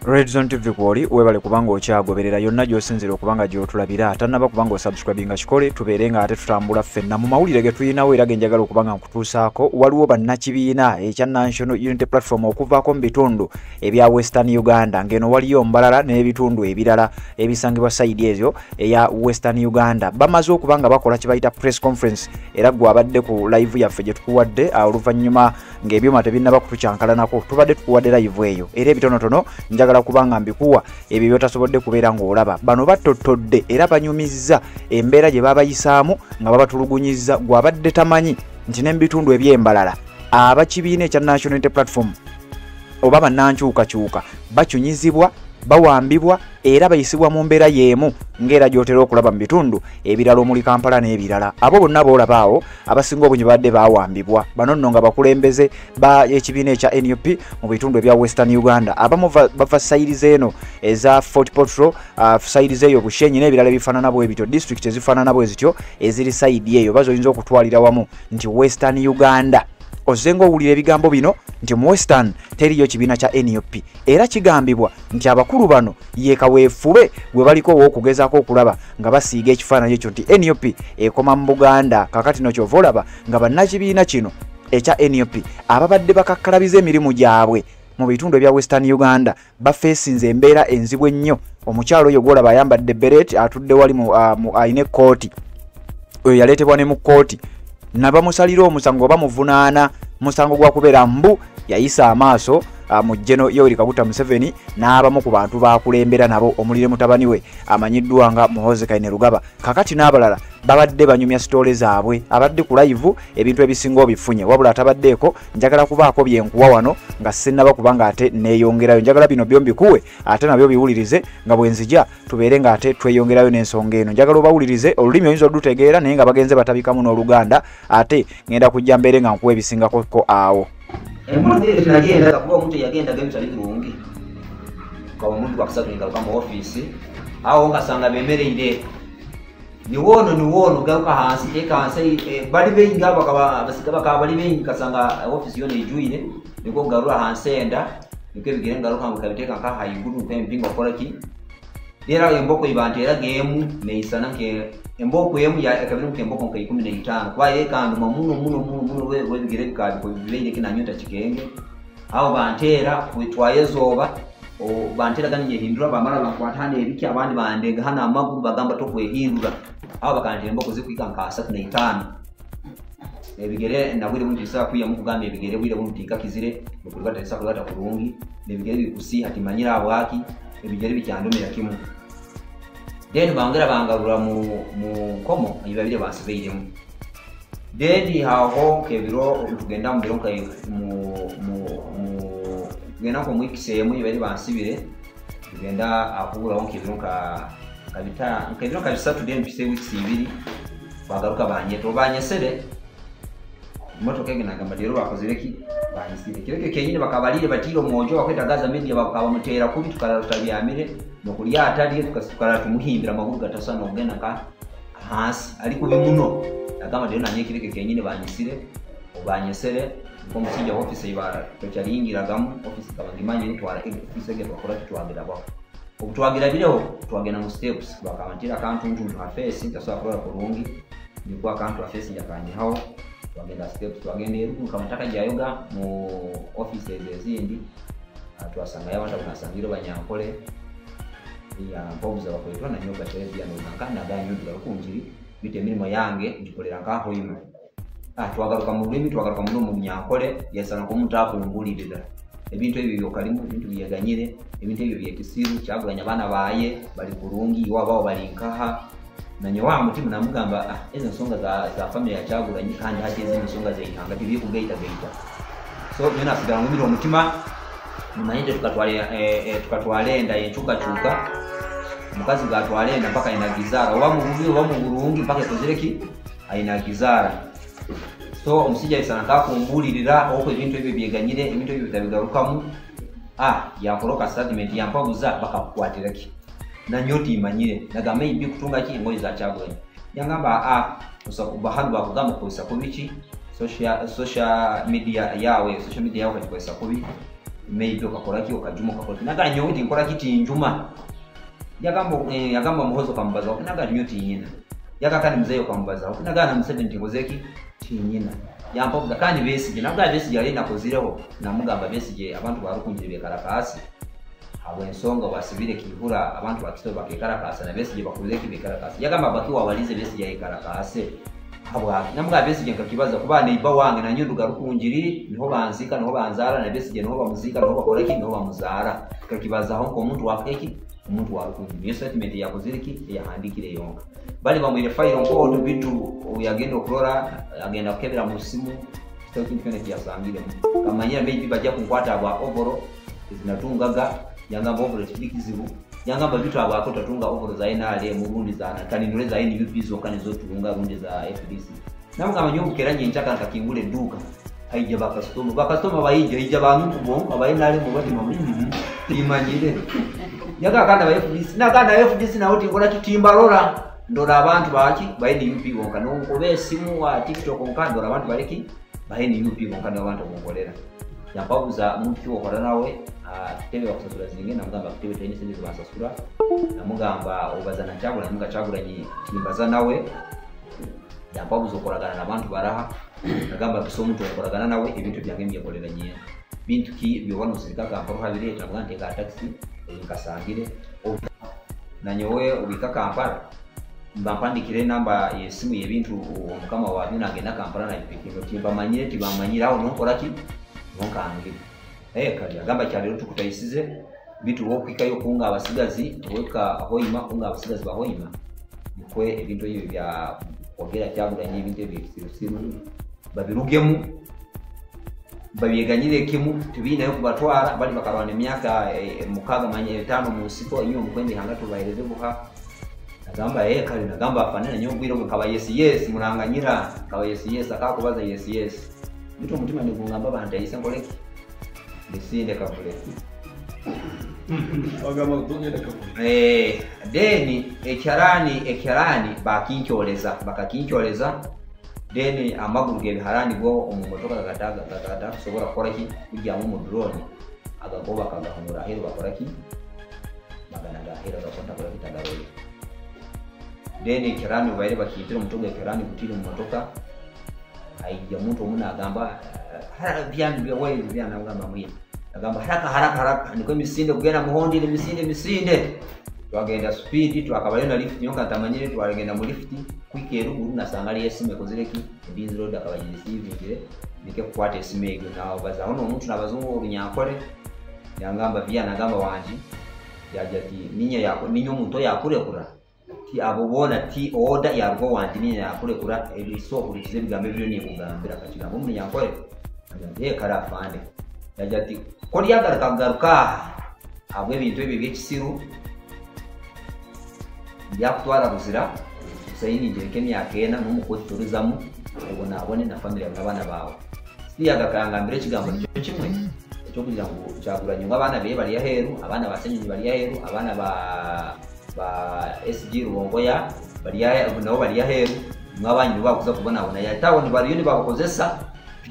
Red Zone TV kwoli webale kubanga okyagoberera yonna gy'osinzira okubanga gy'otulabira tannaba kubanga osubscribinga kikole tubeere nga ate tutambula ffenna mu mawulire ge tuyinawo era genjagala okubanga nkutuusaako waliwo bannakibiina ekya National Unity Platform okuvaako mu bitundu ebya Western Uganda ngeno waliyo Mbalala n'ebitundu ebirala ebisangibwa sayidi ezo eya Western Uganda bamaze okubanga bakola kibayita press conference era gwabadde ku live yaffe gye tukuwadde oluvannyuma ng'ebyuma tebinnaba kutukyankalanako tubadde tukuwadde live eyo era ebitonotono njagala kubanga mbikuwa ebyo byotasobodde kubeera ng'olaba bano battotodde era banyumizza embeera gye babayisaamu nga babatulugunyizza gwabadde tamanyi nti n'ebitundu eby'Embalala abakibiina ekya National Unity Platform oba bannankyukakyuka bakyunyizibwa bawambibwa era bayisibwa mu mbeera y'emu ng'era gy'otera okulaba mu bitundu ebirala omuli Kampala n'ebirala abo bonna boolabaawo abasinga obungi badde baawambibwa bano nno nga bakulembeze ba ekibiina ekya NUP mu bitundu ebya Western Uganda abamu bava sayirize eno eza Fort Portal sayirize eyo Bushenyi n'ebirala ebifaanana bwe bityo district ezifaanana bwe zityo eziri sayidi eyo bazoyinza okutwalira wamu nti Western Uganda ozenga owulira ebigambo bino nti mu Western teriyo kibiina kya NUP era kigambibwa nti abakulu bano yekaweefube bwe baliko okugezaako okulaba nga basiiga ekifaananyi ekyo nti NUP ekoma mu Buganda kakati no kyova olaba nga bannakibiina kino ekya NUP ababadde bakakkalabiza emirimu gyabwe mu bitundu ebya Western Uganda bafeesinze embeera enzibu ennyo omukyalo oyo gwolaba ayambadde beret atudde wali ayina ekkooti oyo yaleetebwa ne mu kkooti nabamusalira omusango bamuvunaana musango gwa kubeera mbu yayisa amaaso mu General Yoweri Kaguta Museveni n'abamu ku bantu bakulembera nabo omulire mutabani we amanyiddwa nga Muhoozi Kainerugaba kakati n'abalala babadde banyumya sitole zaabwe abadde ku live ebintu ebisinga obifunye wabula atabaddeeko njagala kubaako byenkuwa wano nga sinnaba kubanga ate neeyongerayo njagala bino byombi kuwe ate nabyo biwulirize nga bwenzija tubeere nga ate tweyongerayo n'ensonga eno njagala obawulirize olulimi oyinza olutegeera naye nga bagenze batabikamu n'Oluganda ate ngenda kujja mbeere nga nkuwa ebisingako awo Emulire tunagenda kuba omuntu yagenda gemutali bulungi kwa omuntu wakusakulinga mu office awo ngasanga bemereire niwono garuka hansi hansi bali benga bakaba bali benga kasanga office yone ijuine niko garura hansi enda niko bigire ngaruka mu kabiteka nka hayiguru mpinga kolaki era emboko ibantera game neisana nke emboko yemu ya kabiri nke emboko nke 15 kwa yekandu muno we bigire bikabi ko bibeire kina nyota kigenge aho bantera kwitwaye zoba o bantera ganye hindura bamara bakwatane ebiki abandi bandega hana amaguru bagamba to kwehindura aho bakantera emboko zikwika nka 35 ebigere nabwire mu gisa kuya mu kugamba ebigere bwire mu tika kizire mukulibata isa kulata kurungi nebigere bikusi hatimanyira abwaki ebigere bikyandomera kimu then bangera bangarura mu komo ibabire basibeiremu then haho kebiro tugenda mu bironka mu gena ko mwikisemu ibari bansibire tugenda akubura wonke bironka kabita nkebiro bisatu then pise weeks ibiri bagaruka banyesere motoka ngena gamba rero bakozereki banyisire kireke kenyine bakabalire batiro mwojo bakwetagaza media bakabamutera kubi tukararuta byamire no kulya atali tukara tumuhimbira amaguru gatasana ogena ka hasi ariko bimuno agamba rero nanye kireke kenyine banyisire obanyesere ko musijja office ibara tokyalingiragamu office kabangimanye ntwara office ge bakora tutwagira bako obutwagira bireho twagena mu steps bakamantira kantu ntuntu afesi tasoba kurola kurungi ndikwa kantu afesi yakanye hawo twagenda steps twagenda eruku kamataka jayoga mu offices ezindi twasanga yabanda kunasangiro banyankole ya mpobuza bakwetwa na nyoga terezi ya nokana ganyu bakunjiri bite mirimo yange ndikolera ngaho yimo twagaruka mu rurimi twagaruka mu nyankole yasana ko mutakumbulirira ebintu ebyo byokalimu ebintu byaganyire ebintu ebyo byekisiru cyaganya bana baye bali kurungi wabao bali nkaha nanyo wa mutima namugamba ezo nsonga za family ya cyaguranye kandi hateze nsonga za ihanga bibi kugaita so mena sigara mu biro mutima manyite tukatwalenda yenchuka mukazi gatwalenda mpaka ina gizara oba mu burungi mpaka kozereki aina gizara so omusijja isana kakumbulirira okwo ebintu ebyo byeganyire ebintu ebyo bitabigarukamu yakoroka statement yampabuza bakakwatiraki na nyoti imanyire nagamba ibi kutunga ki ngoyi za cyaguranye yangamba usakubahanu bakugamba kusa kubichi social media yawe kwa kubi maybe okakola ki okajuma okakola naga nyo uti nkola kiti njuma yagamba muhozo kamubaza naga nyo tinyina yakakani mzee kamubaza naga na Museveni ngozeki tinyina yampa kudakani Besigye naga Besigye yali nakozireho namugamba Besigye abantu barukunjire bekarakasi abo ensonga basibire kivura abantu bakito bakekarakasa na Besigye bakuleki bekarakasi yagamba bakiwa walize Besigye yekarakase habwa namuga Besigye nkakibaza kuba neiba wange na nyundu garukunjiri niho banzika niho banzara na Besigye niho bamuzika niho bakoleki niho bamuzara kakibaza aho ko umuntu wakeki umuntu warukunjiri statement yakoziriki yahandikire yonka bali bamwire file nkodo bitu yagenda okulora agenda kukebera mu simu stoking kene kyasangire kamanyira maybe bajja kunkwata aba overo zinatungaga yangamba overo kidikizibu yangamba bitu abako tatunga overo za NRA mu rundi zana kanindole za NUP zo kanizo tulunga rundi za FDC namuga manyo keranye nchaka nkakingule duka haije bakastoma bayije ija bantu bo aba NRA mu bati mamuri imanyire yaga kanda ba FDC na kanda FDC na uti ngola kitimba rora ndora abantu baki ba NUP wonka nonko besimu wa TikTok wonka ndora abantu baleki ba NUP wonka ndo abantu bonkolera yampabuza muntu kiwokora nawe tebe bakusasura zinge namugamba kutebe tene sente basasura namugamba obazana cyagura namuga cyagura nyi kimbaza nawe yampabuza okoragana nabantu baraha nagamba bisomuntu okoragana nawe ebintu byange mbyekolera nyi bintu ki byobano sirika kamparo habire cyangwa nteka taxi nkasangire nanyowe ubika Kampala mbampandikire namba yesimu yebintu omukama wa bina agenda Kampala na ipikiro timbamanyire tibamanyiraho nokola ki nonkange kali agamba cyalero tukutayisize bitu wokikayo kunga abasigazi weka hoima kunga abasigazi bahoima nikwe ebintu ebyo bya ogera cyaguranye ibintu ebyo babirugemu babyeganyire kimu tubina yo kubatwara bali bakarwana emyaka mukaga manye 5 mu siko iyo mukwende hangatu baireze buha agamba kali nagamba afanana nyo gwiro kaba yes muranganyira kaba yes akakubaza yes bitu umutima ni kungamba bandayise nkoleki bisinde kavule agamba tongera kavule deni ekyarani bakakinkyoleza deni amaguru ge biharani go umumotoka gataga kusobora gukora ki kujya mu drone agagoba kagahumura hero bakora ki magana hero gakonta kora kitagaro deni kirani baire bakitira umutoga kirani kutira mu motoka aijya muntu umuna agamba byandi byawe byana ngamba mwiye agamba haraka niko misinde kugenda muhondi ni misinde twagenda speed twakabayo na lift nyoka tamanyire twagenda mu lift kwikeru uru nasanga ali esime kozireki Mbinzi road akabagirisi ibingire nike kukwata esime ego nawo baza hono umuntu nabazungu obinyakore yangamba byana ngamba wanji yajati ninya yako ninyo muntu yakurekura ti abobona ti order yarwo wanji ninya yakurekura eliso kurikize bigambe byo ni kugambira kachira mu munyakore karafande yajati kori yagaruka abwe bintu ebi byekisiru byakutwara buzira sayini jerekeni yakena n'umukotorizamu ubona abone na family y'abana bawe siyaga kangambire kigambo cyo kimwe cyo kugira ngo cyaguranye abana be bari yaheru abana basenyi bari yaheru abana ba SG Rubongoya bari yaheru nabo bari yaheru mwabanyi bakuza kubona abona yatawo ni bari yoni bakozesa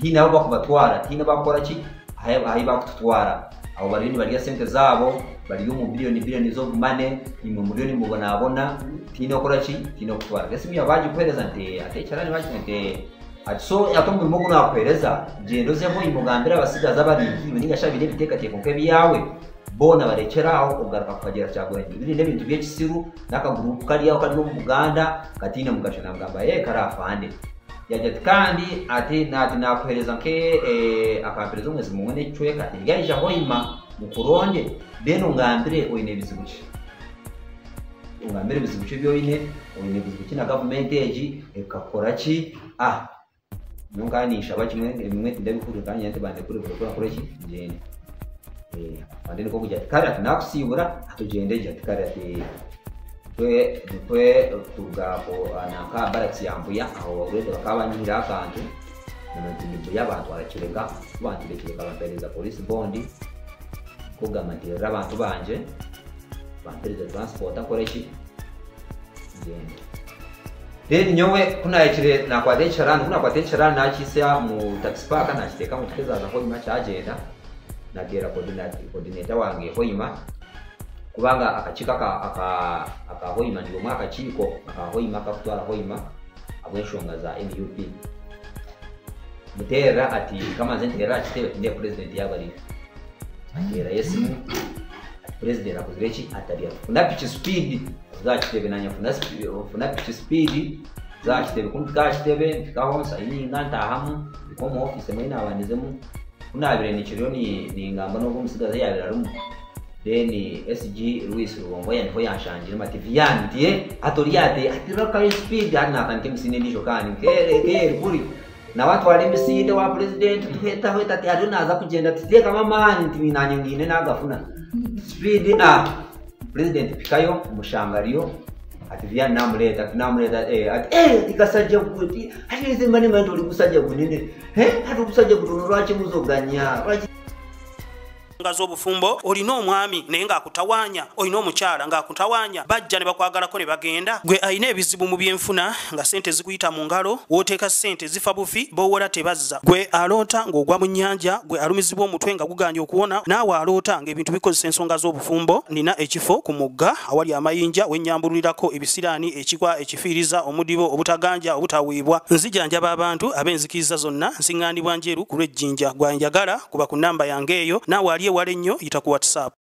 hina abo bakubatwara hina bakora ki hayi bakutwara abo bari yoni bari ya sente zabo bari mu billion zo money ni mu miliyoni mubona abona tino kora ki tino kutwara gese miya baji kwereza nte atecharani baji nte atso yatomwe mugo na kwereza jendo zemo imugambira basigaza bari ninga shabire biteka teko kebi yawe bona barekeraho ugaruka kwagera cyagoranye biri n'ibintu by'ekisiru naka group kali yaho kali mu Uganda katina mugashana ngamba karafande yajati kandi ati nakwereza nke akampereza umwezi mumwe cweka ngiye hoima mukuronde beno ngambire oyine bizibuki ngambire bizibuki byoyine oyine bizibuki na government age ekakora ki nunganisha bakimwe bimwe ndabikuru kanye ante bande kure ki ngene ande niko kujya kara nakusibura atugende je kara ati twe tugabo anaka barati yambuya aho urede bakabanyira akantu n'ibintu y'abantu barakirega bantirekeka bapereza police bond kugamatira abantu banje bantereza transport akoreshi then nyowe kunayikire nakwadecharana kunakwadecharana nakise mu taxi park nakiteka mu tikeza za hodi macha agenda naddira coordinator wange Hoima kubanga akachika aka Hoima ndio mwaka chiko aka Hoima akatwala Hoima abweshonga za MUP mutera ati kama zentera chitebe ndiye president yabali atera yesimu president akuzirechi atabia funa pitch speed za chitebe nanya funa pitch speed za chitebe kumfika chitebe fikahonsa ini nganta hamu komo office mwina abanizemu kuna abire ni chirioni ni ngamba no kumusigaza yabira rumu then SG Luis Rubongo yanho yashanjira mativiani tie atoriate atiraka speed ana kanti msinendisho kani kere kuri na watu wali misinde wa president tuheta ati adunaza kugenda titeka mama ntiminanye ngine nagafuna speed president pikayo mushangariyo ati vya namuleta ati ikasajja kuti ati izimani mantu uli kusajja kunene ati kusajja kutono lwachi muzoganya ngazo obufumbo olina omwami naye ng'akutawanya olina omukyala ng'akutawanya bajja ne bakwagalako ne bagenda gwe ayina ebizibu mu byenfuna nga sente zikuyita mu ngalo wooteeka sente zifa bufi bowera tebazza gwe aloota ng'ogwa mu nnyanja gwe alumizibwa omutwe nga guganja okuwona naawe aloota ng'ebintu bikozesa ensonga z'obufumbo nina ekifo ku mugga awali amayinja wennyambulirako ebisiraani ekikwa ekifiiriza omudibo obutaganja obutaweebwa nzijanjaba abantu ab'enzikiriza zonna nsiŋŋaanibwa njeru ku lw'ejjinja gwanjagala kuba ku nnamba yange eyo naawe ali ewala ennyo yita ku WhatsApp.